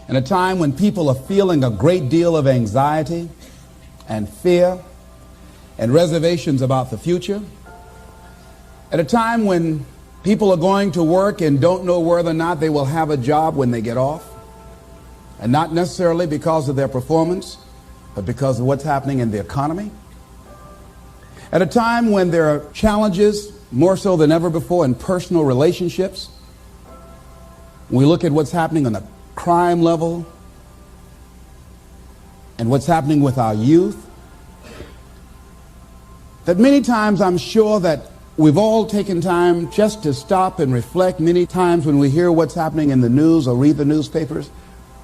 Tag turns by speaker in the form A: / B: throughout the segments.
A: in a time when people are feeling a great deal of anxiety and fear and reservations about the future, at a time when people are going to work and don't know whether or not they will have a job when they get off, and not necessarily because of their performance, but because of what's happening in the economy. At a time when there are challenges, more so than ever before, in personal relationships. When we look at what's happening on the crime level and what's happening with our youth, that many times I'm sure that we've all taken time just to stop and reflect. Many times when we hear what's happening in the news or read the newspapers,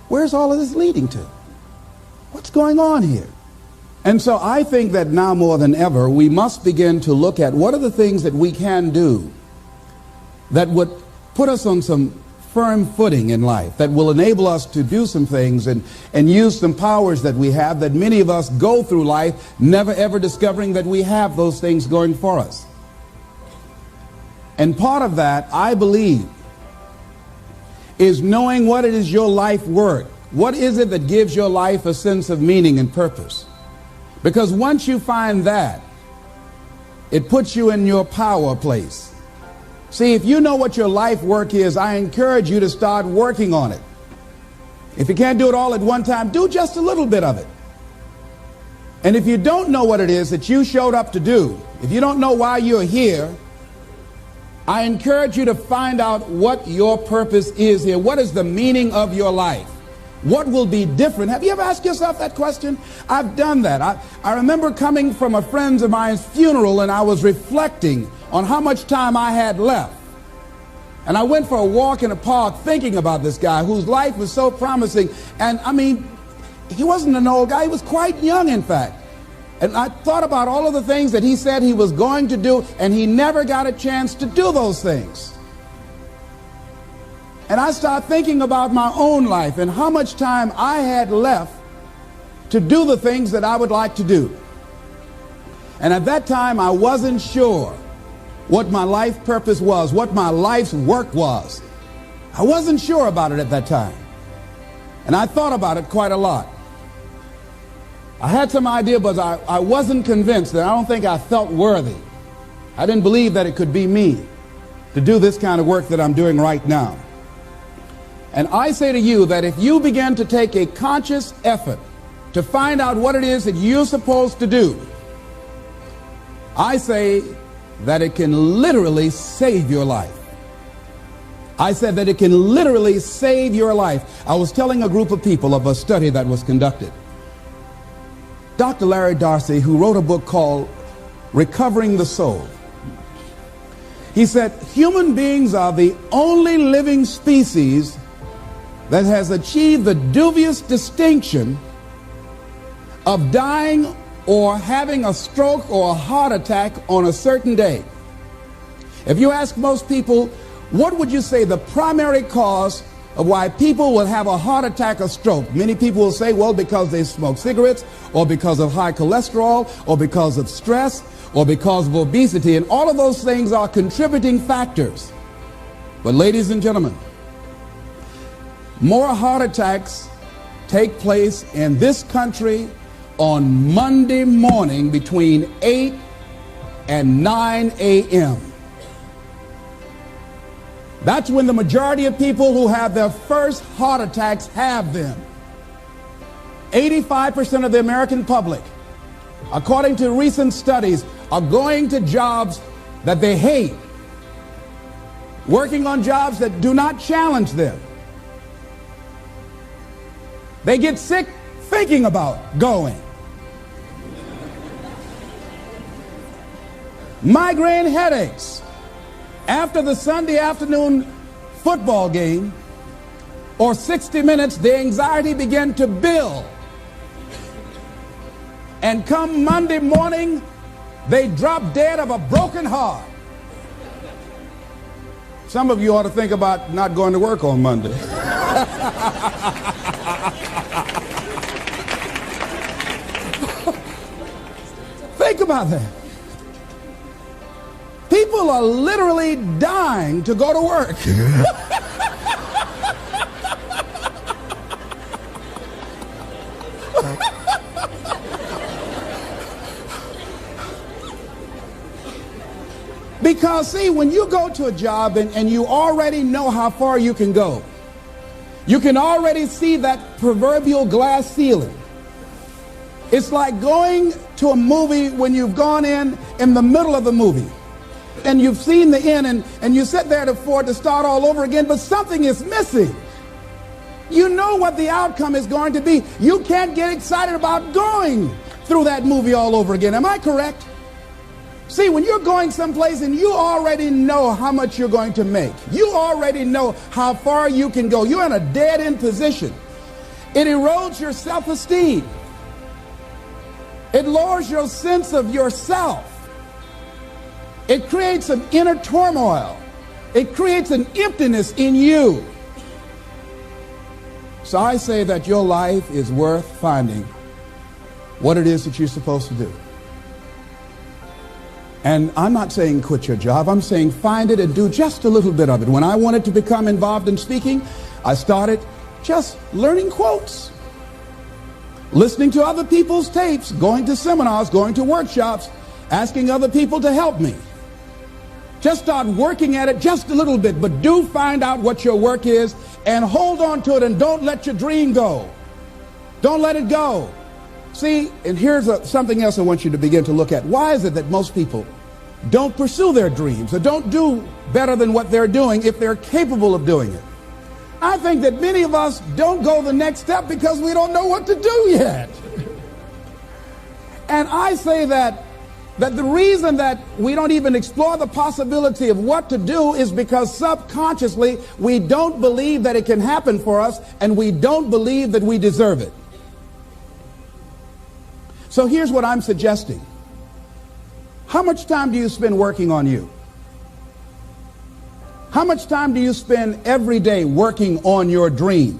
A: where's all of this leading to? What's going on here? And so I think that now more than ever, we must begin to look at what are the things that we can do that would put us on some firm footing in life, that will enable us to do some things and use some powers that we have, that many of us go through life never ever discovering that we have those things going for us. And part of that, I believe, is knowing what it is your life worth. What is it that gives your life a sense of meaning and purpose? Because once you find that, it puts you in your power place. See, if you know what your life work is, I encourage you to start working on it. If you can't do it all at one time, do just a little bit of it. And if you don't know what it is that you showed up to do, if you don't know why you're here, I encourage you to find out what your purpose is here. What is the meaning of your life? What will be different? Have you ever asked yourself that question? I've done that. I remember coming from a friend of mine's funeral, and I was reflecting on how much time I had left. And I went for a walk in a park thinking about this guy whose life was so promising. And I mean, he wasn't an old guy. He was quite young, in fact. And I thought about all of the things that he said he was going to do, and he never got a chance to do those things. And I started thinking about my own life and how much time I had left to do the things that I would like to do. And at that time, I wasn't sure what my life purpose was, what my life's work was. I wasn't sure about it at that time. And I thought about it quite a lot. I had some idea, but I wasn't convinced. That I don't think I felt worthy. I didn't believe that it could be me to do this kind of work that I'm doing right now. And I say to you that if you begin to take a conscious effort to find out what it is that you're supposed to do, I say that it can literally save your life. I said that it can literally save your life. I was telling a group of people of a study that was conducted. Dr. Larry Darcy, who wrote a book called Recovering the Soul, he said, human beings are the only living species that has achieved the dubious distinction of dying or having a stroke or a heart attack on a certain day. If you ask most people, what would you say the primary cause of why people will have a heart attack or stroke? Many people will say, well, because they smoke cigarettes, or because of high cholesterol, or because of stress, or because of obesity, and all of those things are contributing factors. But ladies and gentlemen, more heart attacks take place in this country on Monday morning between 8 and 9 a.m. That's when the majority of people who have their first heart attacks have them. 85% of the American public, according to recent studies, are going to jobs that they hate, working on jobs that do not challenge them. They get sick thinking about going. Migraine headaches after the Sunday afternoon football game or 60 minutes, the anxiety began to build. And come Monday morning, they drop dead of a broken heart. Some of you ought to think about not going to work on Monday. Think about that. People are literally dying to go to work. Because, see, when you go to a job and you already know how far you can go, you can already see that proverbial glass ceiling. It's like going to a movie when you've gone in the middle of the movie and you've seen the end and you sit there to start all over again, but something is missing. You know what the outcome is going to be. You can't get excited about going through that movie all over again. Am I correct? See, when you're going someplace and you already know how much you're going to make, you already know how far you can go, you're in a dead-end position. It erodes your self-esteem. It lowers your sense of yourself. It creates an inner turmoil. It creates an emptiness in you. So I say that your life is worth finding what it is that you're supposed to do. And I'm not saying quit your job. I'm saying find it and do just a little bit of it. When I wanted to become involved in speaking, I started just learning quotes, listening to other people's tapes, going to seminars, going to workshops, asking other people to help me. Just start working at it just a little bit, but do find out what your work is and hold on to it and don't let your dream go. Don't let it go. See, and here's something else I want you to begin to look at. Why is it that most people don't pursue their dreams or don't do better than what they're doing if they're capable of doing it? I think that many of us don't go the next step because we don't know what to do yet. And I say that the reason that we don't even explore the possibility of what to do is because subconsciously we don't believe that it can happen for us and we don't believe that we deserve it. So here's what I'm suggesting. How much time do you spend working on you? How much time do you spend every day working on your dream?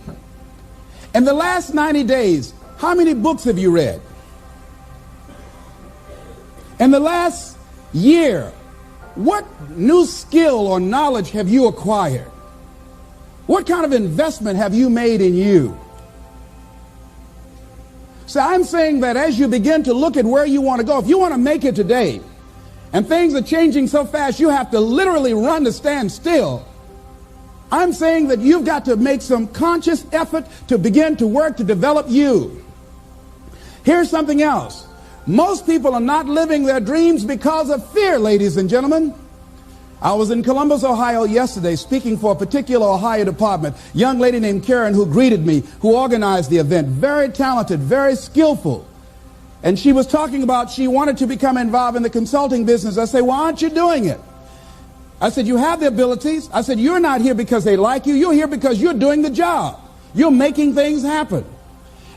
A: In the last 90 days, how many books have you read? In the last year, what new skill or knowledge have you acquired? What kind of investment have you made in you? So I'm saying that as you begin to look at where you want to go, if you want to make it today, and things are changing so fast you have to literally run to stand still, I'm saying that you've got to make some conscious effort to begin to work to develop you. Here's something else. Most people are not living their dreams because of fear, ladies and gentlemen. I was in Columbus, Ohio yesterday speaking for a particular Ohio department. A young lady named Karen who greeted me, who organized the event. Very talented, very skillful. And she was talking about she wanted to become involved in the consulting business. I said, why aren't you doing it? I said, you have the abilities. I said, you're not here because they like you. You're here because you're doing the job. You're making things happen.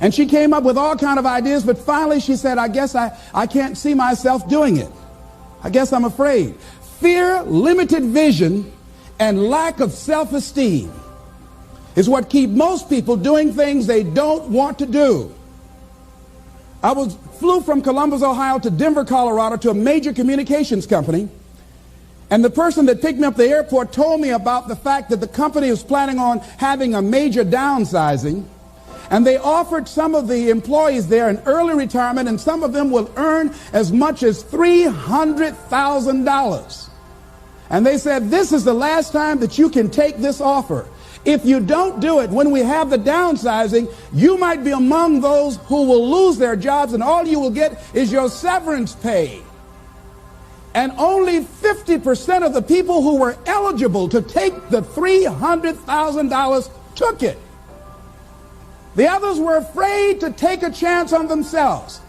A: And she came up with all kind of ideas, but finally she said, I guess I can't see myself doing it. I guess I'm afraid. Fear, limited vision, and lack of self-esteem is what keep most people doing things they don't want to do. I flew from Columbus, Ohio to Denver, Colorado to a major communications company. And the person that picked me up at the airport told me about the fact that the company was planning on having a major downsizing. And they offered some of the employees there an early retirement, and some of them will earn as much as $300,000. And they said, this is the last time that you can take this offer. If you don't do it, when we have the downsizing, you might be among those who will lose their jobs, and all you will get is your severance pay. And only 50% of the people who were eligible to take the $300,000 took it. The others were afraid to take a chance on themselves.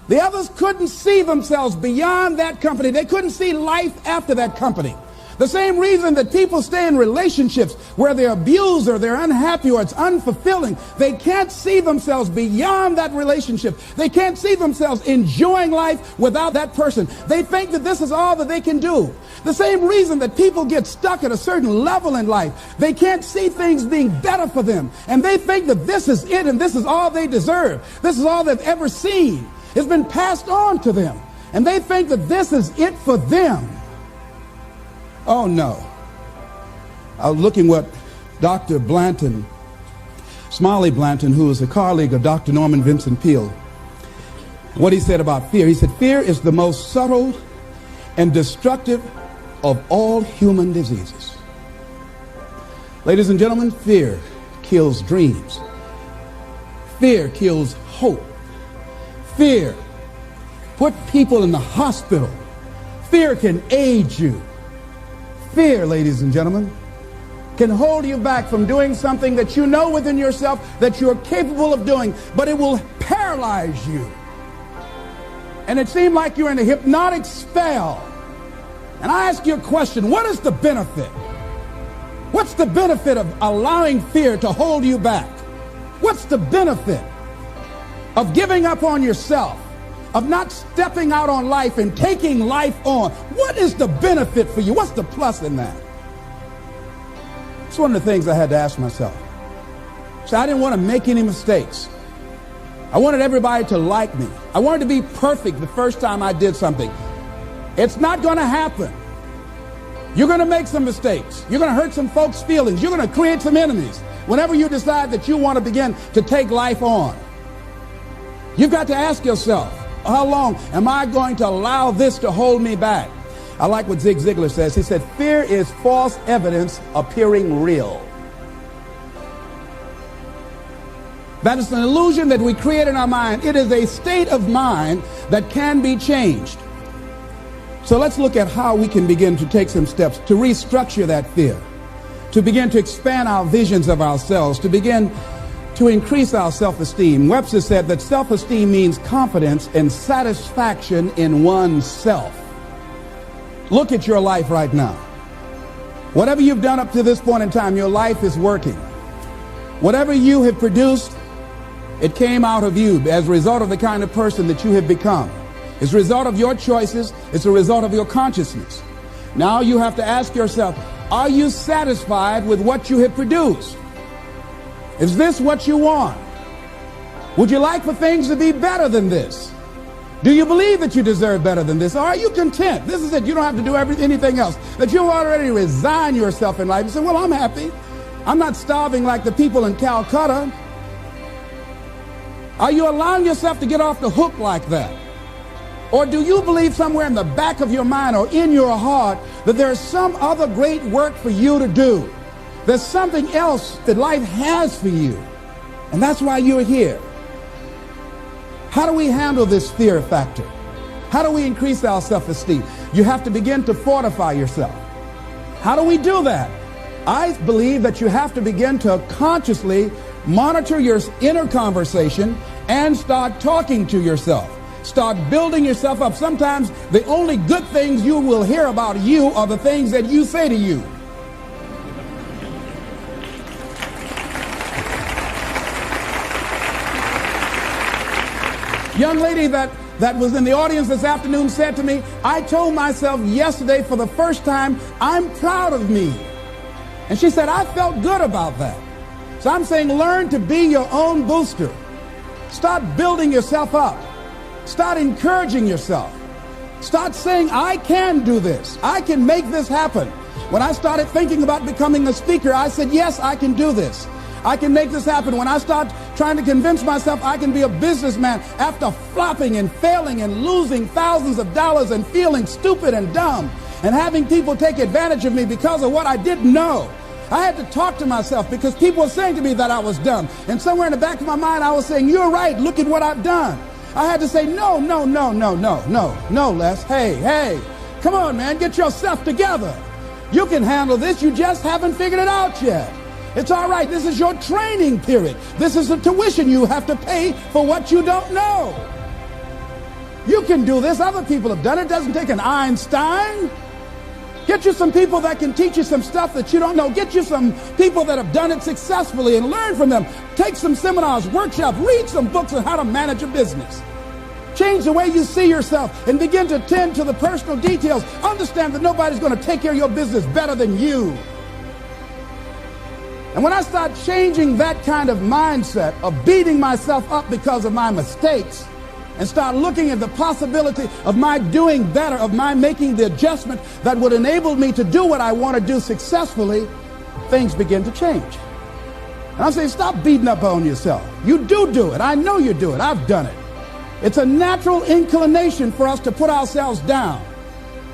A: The others couldn't see themselves beyond that company. They couldn't see life after that company. The same reason that people stay in relationships where they're abused or they're unhappy or it's unfulfilling. They can't see themselves beyond that relationship. They can't see themselves enjoying life without that person. They think that this is all that they can do. The same reason that people get stuck at a certain level in life. They can't see things being better for them. And they think that this is it and this is all they deserve. This is all they've ever seen. It's been passed on to them. And they think that this is it for them. Oh no. I was looking what Dr. Blanton Smiley Blanton, who was a colleague of Dr. Norman Vincent Peale, what he said about fear. He said, fear is the most subtle and destructive of all human diseases. Ladies and gentlemen, fear kills dreams. Fear kills hope. Fear put people in the hospital. Fear can age you. Fear, ladies and gentlemen, can hold you back from doing something that you know within yourself that you're capable of doing, but it will paralyze you. And it seemed like you're in a hypnotic spell. And I ask you a question, what is the benefit? What's the benefit of allowing fear to hold you back? What's the benefit of giving up on yourself, of not stepping out on life and taking life on? What is the benefit for you? What's the plus in that? It's one of the things I had to ask myself. So I didn't want to make any mistakes. I wanted everybody to like me. I wanted to be perfect the first time I did something. It's not going to happen. You're going to make some mistakes. You're going to hurt some folks' feelings. You're going to create some enemies whenever you decide that you want to begin to take life on. You've got to ask yourself, how long am I going to allow this to hold me back? I like what Zig Ziglar says. He said, fear is false evidence appearing real. That is an illusion that we create in our mind. It is a state of mind that can be changed. So let's look at how we can begin to take some steps to restructure that fear, to begin to expand our visions of ourselves, to begin to increase our self-esteem. Webster said that self-esteem means confidence and satisfaction in oneself. Look at your life right now. Whatever you've done up to this point in time, your life is working. Whatever you have produced, it came out of you as a result of the kind of person that you have become. It's a result of your choices. It's a result of your consciousness. Now you have to ask yourself, are you satisfied with what you have produced? Is this what you want? Would you like for things to be better than this? Do you believe that you deserve better than this? Or are you content? This is it. You don't have to do anything else. That you've already resigned yourself in life and say, well, I'm happy. I'm not starving like the people in Calcutta. Are you allowing yourself to get off the hook like that? Or do you believe somewhere in the back of your mind or in your heart that there's some other great work for you to do? There's something else that life has for you. And that's why you're here. How do we handle this fear factor? How do we increase our self-esteem? You have to begin to fortify yourself. How do we do that? I believe that you have to begin to consciously monitor your inner conversation and start talking to yourself. Start building yourself up. Sometimes the only good things you will hear about you are the things that you say to you. Young lady that was in the audience this afternoon said to me, I told myself yesterday for the first time, I'm proud of me. And she said, I felt good about that. So I'm saying learn to be your own booster. Start building yourself up. Start encouraging yourself. Start saying, I can do this. I can make this happen. When I started thinking about becoming a speaker, I said, yes, I can do this. I can make this happen. When I start trying to convince myself I can be a businessman after flopping and failing and losing thousands of dollars and feeling stupid and dumb and having people take advantage of me because of what I didn't know, I had to talk to myself because people were saying to me that I was dumb. And somewhere in the back of my mind, I was saying, you're right. Look at what I've done. I had to say, no, Les. Hey, come on, man. Get yourself together. You can handle this. You just haven't figured it out yet. It's all right. This is your training period. This is the tuition you have to pay for what you don't know. You can do this. Other people have done it. It doesn't take an Einstein. Get you some people that can teach you some stuff that you don't know. Get you some people that have done it successfully and learn from them. Take some seminars, workshops, read some books on how to manage a business. Change the way you see yourself and begin to tend to the personal details. Understand that nobody's going to take care of your business better than you. And when I start changing that kind of mindset of beating myself up because of my mistakes and start looking at the possibility of my doing better, of my making the adjustment that would enable me to do what I want to do successfully, things begin to change. And I'm saying, stop beating up on yourself. You do it. I know you do it. I've done it. It's a natural inclination for us to put ourselves down.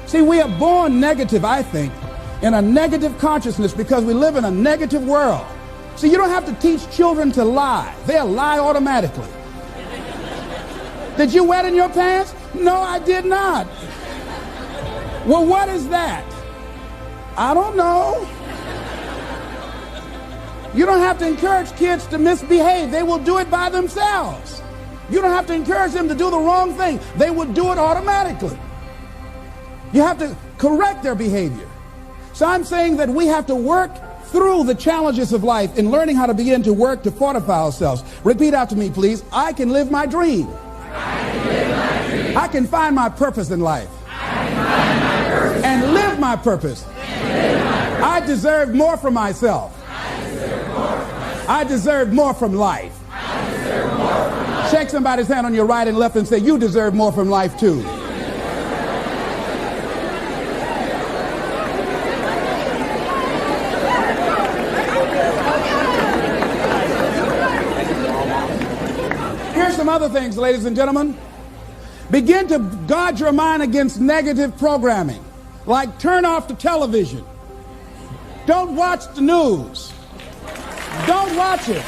A: See, we are born negative, I think, in a negative consciousness because we live in a negative world. See, you don't have to teach children to lie. They'll lie automatically. Did you wet in your pants? No, I did not. Well, what is that? I don't know. You don't have to encourage kids to misbehave. They will do it by themselves. You don't have to encourage them to do the wrong thing. They will do it automatically. You have to correct their behavior. So I'm saying that we have to work through the challenges of life in learning how to begin to work to fortify ourselves. Repeat after me, please. I can live my dream. I can find my purpose in life. And live my purpose. I deserve more from myself. I deserve more from life. Shake somebody's hand on your right and left and say, you deserve more from life too. Here's some other things, ladies and gentlemen. Begin to guard your mind against negative programming, like turn off the television. Don't watch the news. Don't watch it.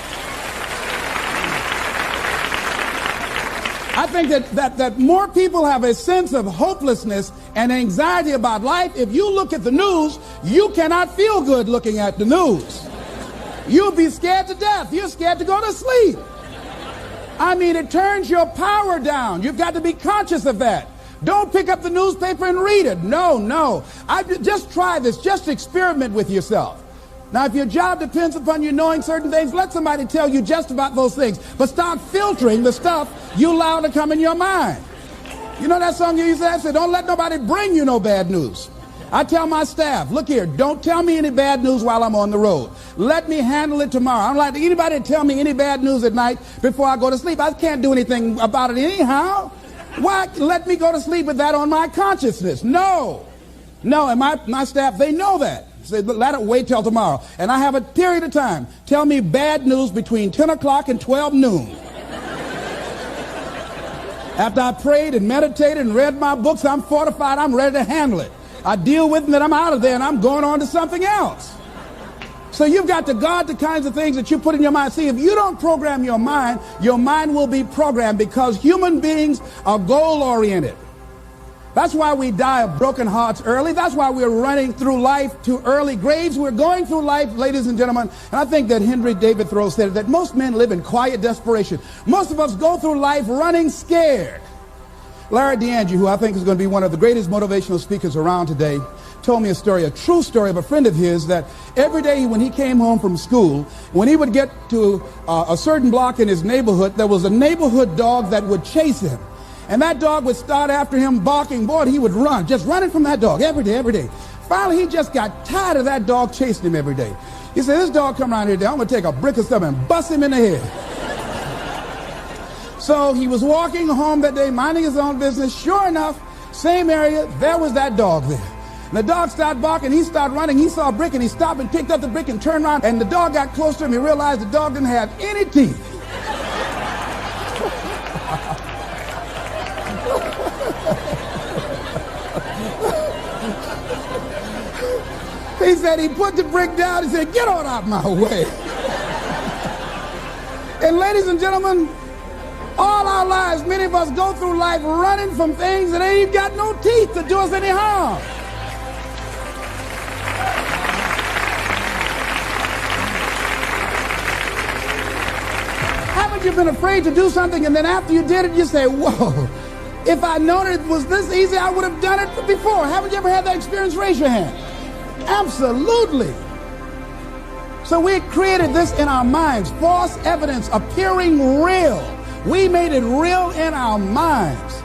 A: I think that more people have a sense of hopelessness and anxiety about life. If you look at the news, you cannot feel good looking at the news. You'll be scared to death. You're scared to go to sleep. I mean, it turns your power down. You've got to be conscious of that. Don't pick up the newspaper and read it. No. Just try this. Just experiment with yourself. Now, if your job depends upon you knowing certain things, let somebody tell you just about those things. But start filtering the stuff you allow to come in your mind. You know that song you used to say, don't let nobody bring you no bad news. I tell my staff, look here, don't tell me any bad news while I'm on the road. Let me handle it tomorrow. I don't like anybody to tell me any bad news at night before I go to sleep. I can't do anything about it anyhow. Why let me go to sleep with that on my consciousness? No, and my staff, they know that. Say, let it wait till tomorrow. And I have a period of time. Tell me bad news between 10 o'clock and 12 noon. After I prayed and meditated and read my books, I'm fortified, I'm ready to handle it. I deal with it and I'm out of there and I'm going on to something else. So you've got to guard the kinds of things that you put in your mind. See, if you don't program your mind will be programmed because human beings are goal-oriented. That's why we die of broken hearts early. That's why we're running through life to early graves. We're going through life, ladies and gentlemen. And I think that Henry David Thoreau said that most men live in quiet desperation. Most of us go through life running scared. Larry DeAndre, who I think is going to be one of the greatest motivational speakers around today, told me a story, a true story of a friend of his, that every day when he came home from school, when he would get to a certain block in his neighborhood, there was a neighborhood dog that would chase him. And that dog would start after him barking. Boy, he would run, just running from that dog every day. Finally, he just got tired of that dog chasing him every day. He said, this dog come around here today, I'm going to take a brick of stuff and bust him in the head. So he was walking home that day, minding his own business. Sure enough, same area, there was that dog there. And the dog started barking, he started running, he saw a brick and he stopped and picked up the brick and turned around. And the dog got close to him, he realized the dog didn't have any teeth. He said he put the brick down, he said, get on out my way. And ladies and gentlemen, all our lives, many of us go through life running from things that ain't got no teeth to do us any harm. Haven't you been afraid to do something and then after you did it, you say, whoa, if I'd known it was this easy, I would have done it before. Haven't you ever had that experience? Raise your hand. Absolutely. So we created this in our minds, false evidence appearing real. We made it real in our minds.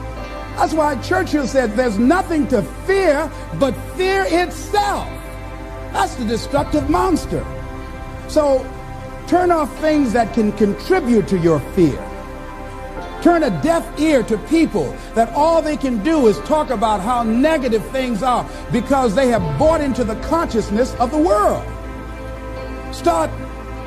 A: That's why Churchill said there's nothing to fear but fear itself. That's the destructive monster. So turn off things that can contribute to your fear. Turn a deaf ear to people that all they can do is talk about how negative things are because they have bought into the consciousness of the world. Start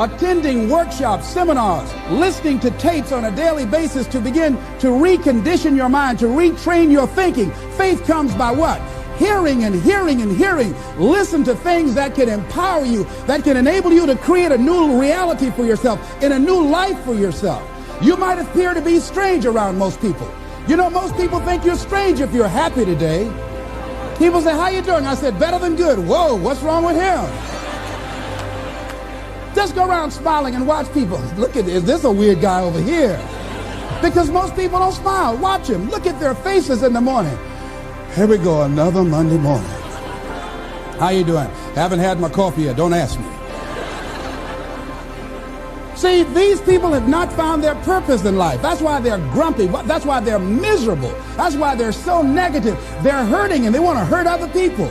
A: attending workshops, seminars, listening to tapes on a daily basis to begin to recondition your mind, to retrain your thinking. Faith comes by what? Hearing and hearing and hearing. Listen to things that can empower you, that can enable you to create a new reality for yourself and a new life for yourself. You might appear to be strange around most people. You know, most people think you're strange if you're happy today. People say, how you doing? I said, better than good. Whoa, what's wrong with him? Just go around smiling and watch people. Look at this. Is this a weird guy over here? Because most people don't smile. Watch them. Look at their faces in the morning. Here we go, another Monday morning. How you doing? Haven't had my coffee yet. Don't ask me. See, these people have not found their purpose in life. That's why they're grumpy. That's why they're miserable. That's why they're so negative. They're hurting and they want to hurt other people.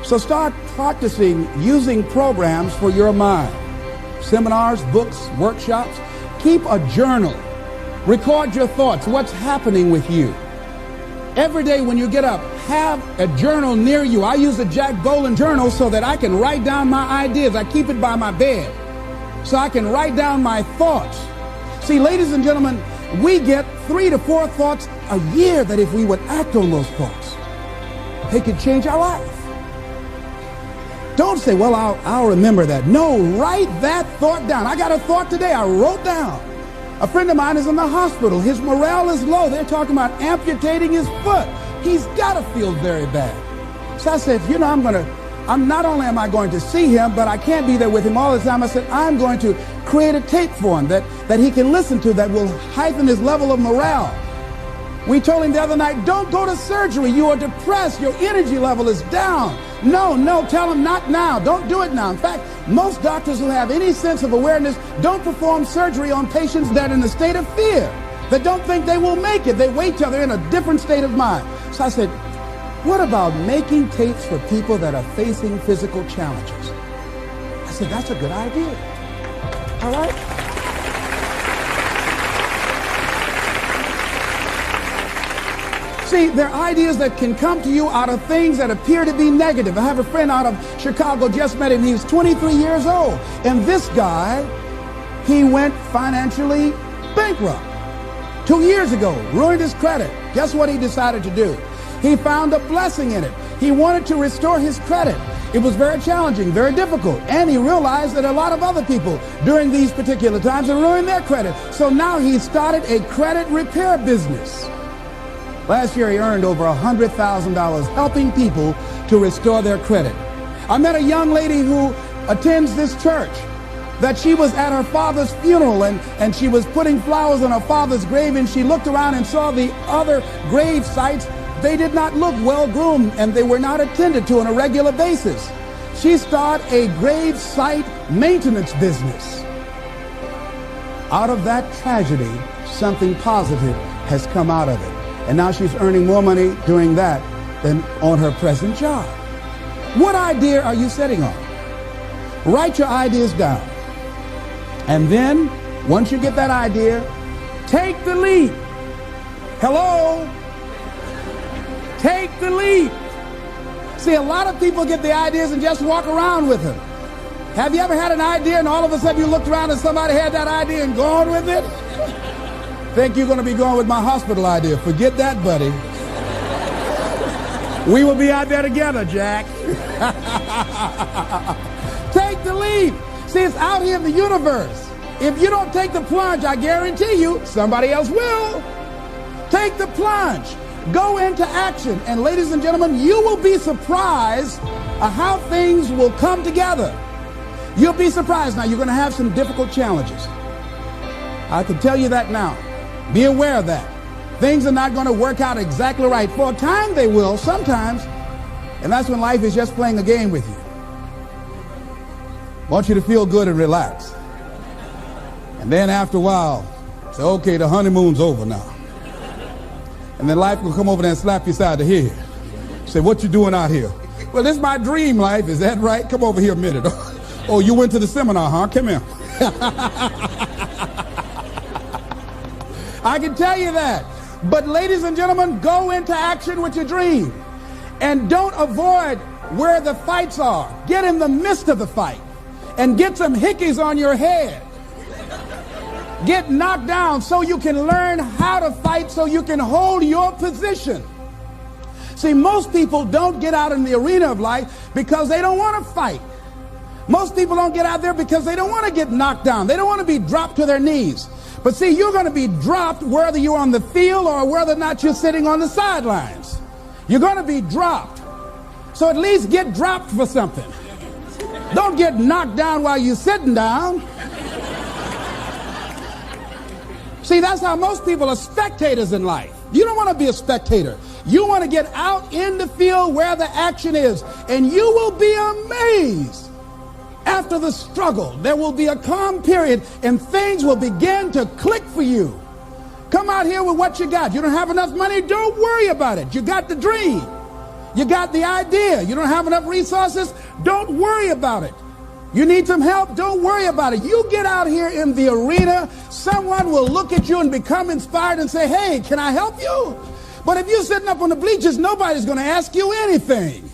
A: So start practicing using programs for your mind. Seminars, books, workshops. Keep a journal. Record your thoughts. What's happening with you? Every day when you get up, have a journal near you. I use a Jack Boland journal so that I can write down my ideas. I keep it by my bed so I can write down my thoughts. See, ladies and gentlemen, we get 3 to 4 thoughts a year that if we would act on those thoughts, they could change our life. Don't say, well, I'll remember that. No, write that thought down. I got a thought today I wrote down. A friend of mine is in the hospital. His morale is low. They're talking about amputating his foot. He's got to feel very bad. So I said, you know, I'm not only am I going to see him, but I can't be there with him all the time. I said, I'm going to create a tape for him that he can listen to that will heighten his level of morale. We told him the other night, don't go to surgery. You are depressed. Your energy level is down. No, tell him not now. Don't do it now. In fact, most doctors who have any sense of awareness don't perform surgery on patients that are in a state of fear, that don't think they will make it. They wait till they're in a different state of mind. So I said, what about making tapes for people that are facing physical challenges? I said, that's a good idea. All right? See, there are ideas that can come to you out of things that appear to be negative. I have a friend out of Chicago, just met him. He's 23 years old. And this guy, he went financially bankrupt 2 years ago, ruined his credit. Guess what he decided to do? He found a blessing in it. He wanted to restore his credit. It was very challenging, very difficult. And he realized that a lot of other people during these particular times have ruined their credit. So now he started a credit repair business. Last year, he earned over $100,000 helping people to restore their credit. I met a young lady who attends this church, that she was at her father's funeral and she was putting flowers on her father's grave, and she looked around and saw the other grave sites. They did not look well groomed and they were not attended to on a regular basis. She started a grave site maintenance business. Out of that tragedy, something positive has come out of it. And now she's earning more money doing that than on her present job. What idea are you sitting on? Write your ideas down. And then, once you get that idea, take the leap. Hello? Take the leap. See, a lot of people get the ideas and just walk around with them. Have you ever had an idea and all of a sudden you looked around and somebody had that idea and gone with it? Think you're going to be going with my hospital idea. Forget that, buddy. We will be out there together, Jack. Take the leap. See, it's out here in the universe. If you don't take the plunge, I guarantee you, somebody else will. Take the plunge. Go into action. And ladies and gentlemen, you will be surprised at how things will come together. You'll be surprised. Now, you're going to have some difficult challenges. I can tell you that now. Be aware of that. Things are not going to work out exactly right. For a time they will, sometimes. And that's when life is just playing a game with you. I want you to feel good and relax. And then after a while, say, okay, the honeymoon's over now. And then life will come over there and slap you side the head. Say, what you doing out here? Well, this is my dream life. Is that right? Come over here a minute. Oh, you went to the seminar, huh? Come here. I can tell you that. But ladies and gentlemen, go into action with your dream. And don't avoid where the fights are. Get in the midst of the fight. and get some hickeys on your head. Get knocked down so you can learn how to fight, so you can hold your position. See, most people don't get out in the arena of life because they don't want to fight. Most people don't get out there because they don't want to get knocked down. They don't want to be dropped to their knees. But see, you're going to be dropped whether you're on the field or whether or not you're sitting on the sidelines. You're going to be dropped. So at least get dropped for something. Don't get knocked down while you're sitting down. See, that's how most people are spectators in life. You don't want to be a spectator. You want to get out in the field where the action is, and you will be amazed. After the struggle, there will be a calm period, and things will begin to click for you. Come out here with what you got. You don't have enough money? Don't worry about it. You got the dream. You got the idea. You don't have enough resources? Don't worry about it. You need some help? Don't worry about it. You get out here in the arena, someone will look at you and become inspired and say, hey, can I help you? But if you're sitting up on the bleachers, nobody's going to ask you anything.